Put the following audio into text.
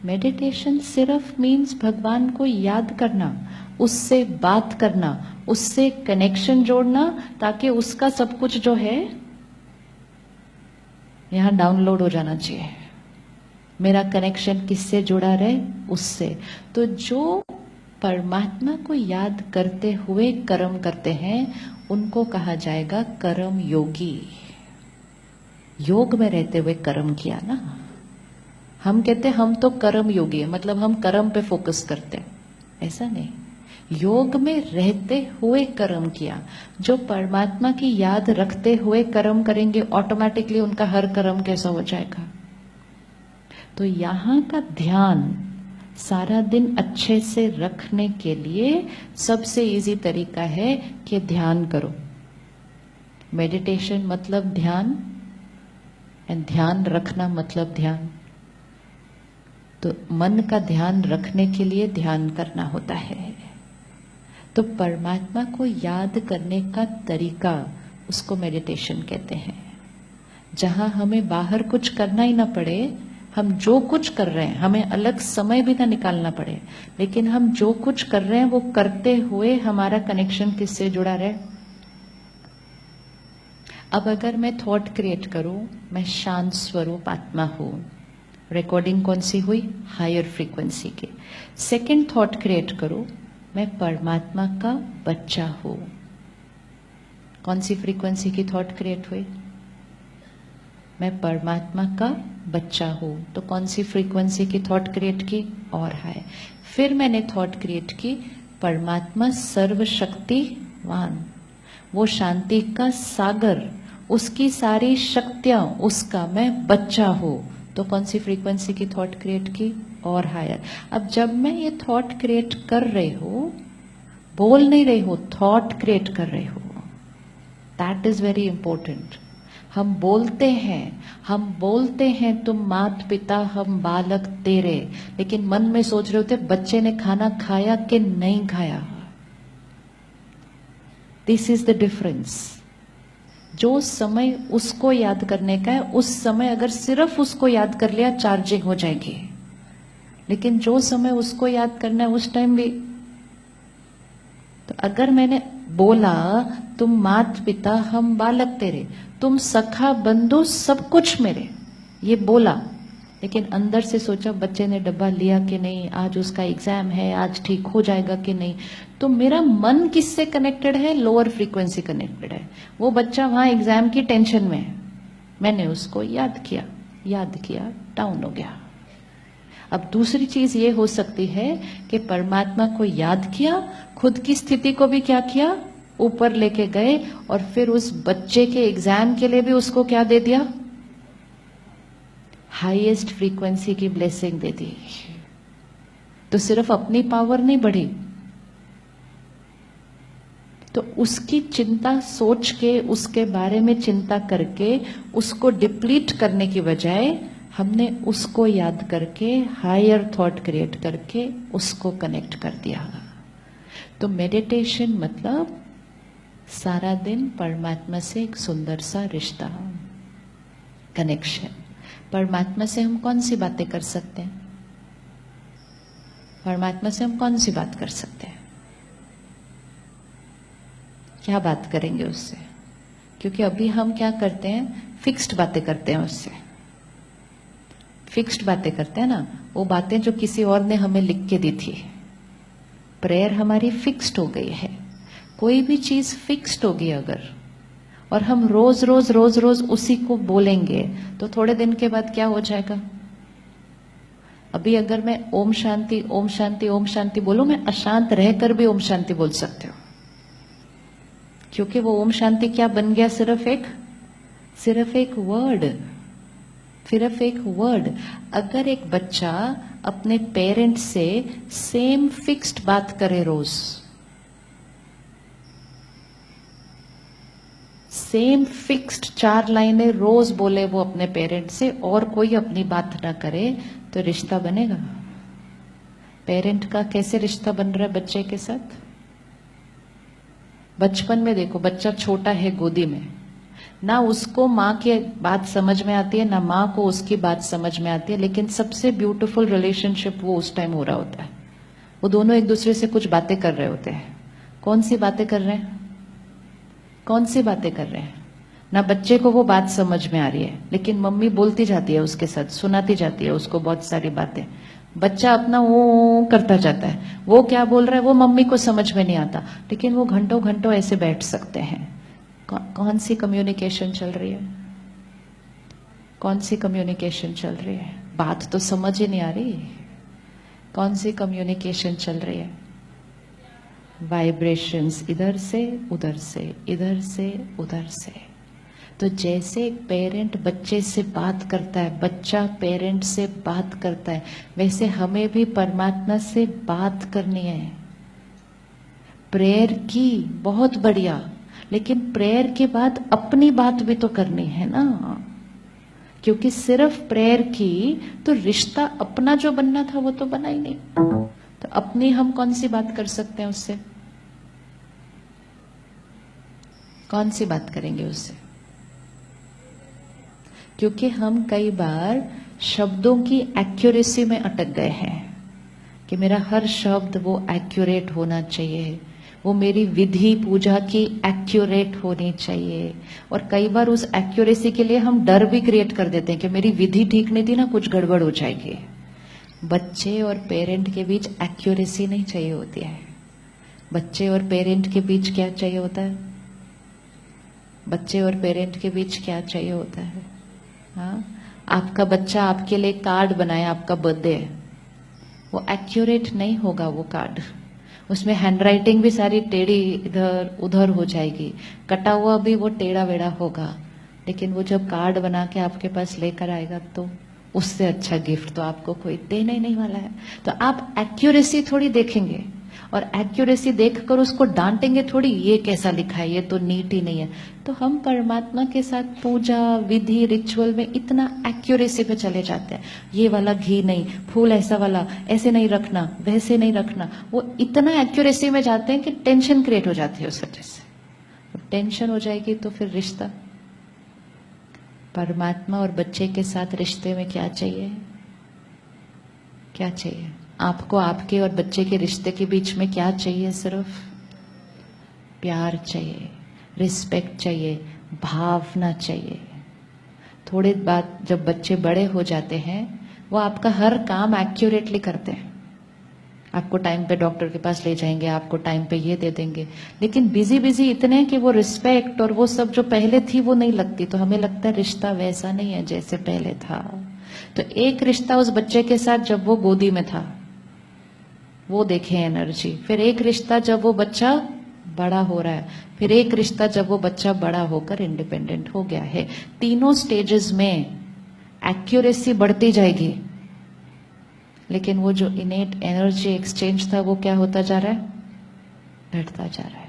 Meditation सिर्फ means भगवान को याद करना, उससे बात करना, उससे कनेक्शन जोड़ना, ताकि उसका सब कुछ जो है यहां डाउनलोड हो जाना चाहिए। मेरा कनेक्शन किससे जुड़ा रहे? उससे। तो जो परमात्मा को याद करते हुए कर्म करते हैं उनको कहा जाएगा कर्म योगी। योग में रहते हुए कर्म किया ना। हम कहते हैं हम तो कर्म योगी है, मतलब हम कर्म पे फोकस करते हैं, ऐसा नहीं। योग में रहते हुए कर्म किया। जो परमात्मा की याद रखते हुए कर्म करेंगे ऑटोमेटिकली उनका हर कर्म कैसा हो जाएगा। तो यहां का ध्यान सारा दिन अच्छे से रखने के लिए सबसे इजी तरीका है कि ध्यान करो। मेडिटेशन मतलब ध्यान, एंड ध्यान रखना मतलब ध्यान। तो मन का ध्यान रखने के लिए ध्यान करना होता है। तो परमात्मा को याद करने का तरीका, उसको मेडिटेशन कहते हैं। जहां हमें बाहर कुछ करना ही ना पड़े, हम जो कुछ कर रहे हैं, हमें अलग समय भी ना निकालना पड़े, लेकिन हम जो कुछ कर रहे हैं वो करते हुए हमारा कनेक्शन किससे जुड़ा रहे। अब अगर मैं थॉट क्रिएट करूं, मैं शांत स्वरूप आत्मा हूं, रिकॉर्डिंग कौन सी हुई? हायर फ्रीक्वेंसी की। सेकंड थॉट क्रिएट करूं, मैं परमात्मा का बच्चा हूं, कौन सी फ्रीक्वेंसी की थॉट क्रिएट हुई? मैं परमात्मा का बच्चा हूं, तो कौन सी फ्रीक्वेंसी की थॉट क्रिएट की? और हाय। फिर मैंने थॉट क्रिएट की परमात्मा सर्वशक्तिवान, वो शांति का सागर, उसकी सारी शक्तियां, उसका मैं बच्चा हूं, तो कौन सी फ्रीक्वेंसी की थॉट क्रिएट की? और हायर। अब जब मैं ये थॉट क्रिएट कर रही हूं, बोल नहीं रही हूं, थॉट क्रिएट कर रही हूं, दैट इज वेरी इंपॉर्टेंट। हम बोलते हैं तुम मात पिता हम बालक तेरे, लेकिन मन में सोच रहे होते बच्चे ने खाना खाया कि नहीं खाया। This is the difference. जो समय उसको याद करने का है, उस समय अगर सिर्फ उसको याद कर लिया चार्जिंग हो जाएगी, लेकिन जो समय उसको याद करना है उस टाइम भी। तो अगर मैंने बोला तुम मात पिता हम बालक तेरे, तुम सखा बंधु सब कुछ मेरे, ये बोला, लेकिन अंदर से सोचा बच्चे ने डब्बा लिया कि नहीं, आज उसका एग्जाम है, आज ठीक हो जाएगा कि नहीं। तो मेरा मन किससे कनेक्टेड है? लोअर फ्रीक्वेंसी कनेक्टेड है। वो बच्चा वहां एग्जाम की टेंशन में है, मैंने उसको याद किया, डाउन हो गया। अब दूसरी चीज ये हो सकती है कि परमात्मा को याद किया, खुद की स्थिति को भी क्या किया? ऊपर लेके गए, और फिर उस बच्चे के एग्जाम के लिए भी उसको क्या दे दिया? हाईएस्ट फ्रीक्वेंसी की ब्लेसिंग दे दी। तो सिर्फ अपनी पावर नहीं बढ़ी, तो उसकी चिंता सोच के, उसके बारे में चिंता करके उसको डिप्लीट करने की बजाय हमने उसको याद करके हायर थॉट क्रिएट करके उसको कनेक्ट कर दिया। तो मेडिटेशन मतलब सारा दिन परमात्मा से एक सुंदर सा रिश्ता, कनेक्शन। परमात्मा से हम कौन सी बातें कर सकते हैं? परमात्मा से हम कौन सी बात कर सकते हैं? क्या बात करेंगे उससे? क्योंकि अभी हम क्या करते हैं? फिक्स्ड बातें करते हैं उससे। फिक्स्ड बातें करते हैं ना, वो बातें जो किसी और ने हमें लिख के दी थी। प्रेयर हमारी फिक्स्ड हो गई है। कोई भी चीज फिक्स्ड होगी अगर, और हम रोज रोज उसी को बोलेंगे, तो थोड़े दिन के बाद क्या हो जाएगा? अभी अगर मैं ओम शांति ओम शांति ओम शांति बोलूं, मैं अशांत रहकर भी ओम शांति बोल सकते हो, क्योंकि वो ओम शांति क्या बन गया? सिर्फ एक वर्ड, सिर्फ एक वर्ड। अगर एक बच्चा अपने पेरेंट्स से सेम फिक्स्ड बात करे, रोज सेम फिक्स्ड 4 लाइनें रोज बोले वो अपने पेरेंट्स से, और कोई अपनी बात ना करे, तो रिश्ता बनेगा? पेरेंट का कैसे रिश्ता बन रहा है बच्चे के साथ? बचपन में देखो, बच्चा छोटा है गोदी में, ना उसको माँ की बात समझ में आती है, ना माँ को उसकी बात समझ में आती है, लेकिन सबसे ब्यूटीफुल रिलेशनशिप वो उस टाइम हो रहा होता है। वो दोनों एक दूसरे से कुछ बातें कर रहे होते हैं। कौन सी बातें कर रहे हैं? कौन सी बातें कर रहे हैं? ना बच्चे को वो बात समझ में आ रही है, लेकिन मम्मी बोलती जाती है उसके साथ, सुनाती जाती है उसको बहुत सारी बातें। बच्चा अपना वो करता जाता है, वो क्या बोल रहा है वो मम्मी को समझ में नहीं आता, लेकिन वो घंटों घंटों ऐसे बैठ सकते हैं। कौन सी कम्युनिकेशन चल रही है? कौन सी कम्युनिकेशन चल रही है? बात तो समझ ही नहीं आ रही। कौन सी कम्युनिकेशन चल रही है? वाइब्रेशंस, इधर से उधर से, इधर से उधर से। तो जैसे एक पेरेंट बच्चे से बात करता है, बच्चा पेरेंट से बात करता है, वैसे हमें भी परमात्मा से बात करनी है। प्रेयर की बहुत बढ़िया, लेकिन प्रेयर के बाद अपनी बात भी तो करनी है ना, क्योंकि सिर्फ प्रेयर की तो रिश्ता अपना जो बनना था वो तो बना ही नहीं। तो अपनी हम कौन सी बात कर सकते हैं उससे? कौन सी बात करेंगे उससे? क्योंकि हम कई बार शब्दों की एक्यूरेसी में अटक गए हैं कि मेरा हर शब्द वो एक्यूरेट होना चाहिए, वो मेरी विधि पूजा की एक्यूरेट होनी चाहिए। और कई बार उस एक्यूरेसी के लिए हम डर भी क्रिएट कर देते हैं कि मेरी विधि ठीक नहीं थी ना, कुछ गड़बड़ हो जाएगी। बच्चे और पेरेंट के बीच एक्यूरेसी नहीं चाहिए होती है। बच्चे और पेरेंट के बीच क्या चाहिए होता है? बच्चे और पेरेंट के बीच क्या चाहिए होता है? हाँ, आपका बच्चा आपके लिए कार्ड बनाए, आपका बर्थडे है, वो एक्यूरेट नहीं होगा वो कार्ड। उसमें हैंडराइटिंग भी सारी टेढ़ी इधर उधर हो जाएगी, कटा हुआ भी वो टेढ़ा वेढ़ा होगा। लेकिन वो जब कार्ड बना के आपके पास लेकर आएगा तो उससे अच्छा गिफ्ट तो आपको कोई देने ही नहीं वाला है। तो आप एक्यूरेसी थोड़ी देखेंगे और एक्यूरेसी देखकर उसको डांटेंगे थोड़ी, ये कैसा लिखा है, ये तो नीट ही नहीं है। तो हम परमात्मा के साथ पूजा विधि रिचुअल में इतना एक्यूरेसी पे चले जाते हैं, ये वाला घी नहीं, फूल ऐसा वाला ऐसे नहीं रखना, वैसे नहीं रखना। वो इतना एक्यूरेसी में जाते हैं कि टेंशन क्रिएट हो जाती है उस वजह से। टेंशन हो जाएगी तो फिर रिश्ता, परमात्मा और बच्चे के साथ रिश्ते में क्या चाहिए? क्या चाहिए आपको? आपके और बच्चे के रिश्ते के बीच में क्या चाहिए? सिर्फ प्यार चाहिए, रिस्पेक्ट चाहिए, भावना चाहिए। थोड़ी बाद जब बच्चे बड़े हो जाते हैं, वो आपका हर काम एक्यूरेटली करते हैं। आपको टाइम पे डॉक्टर के पास ले जाएंगे, आपको टाइम पे ये दे देंगे, लेकिन बिजी बिजी इतने कि वो रिस्पेक्ट और वो सब जो पहले थी वो नहीं लगती। तो हमें लगता है रिश्ता वैसा नहीं है जैसे पहले था। तो एक रिश्ता उस बच्चे के साथ जब वो गोदी में था, वो देखे एनर्जी। फिर एक रिश्ता जब वो बच्चा बड़ा हो रहा है, फिर एक रिश्ता जब वो बच्चा बड़ा होकर इंडिपेंडेंट हो गया है। तीनों स्टेजेस में एक्यूरेसी बढ़ती जाएगी, लेकिन वो जो इनेट एनर्जी एक्सचेंज था वो क्या होता जा रहा है? घटता जा रहा है।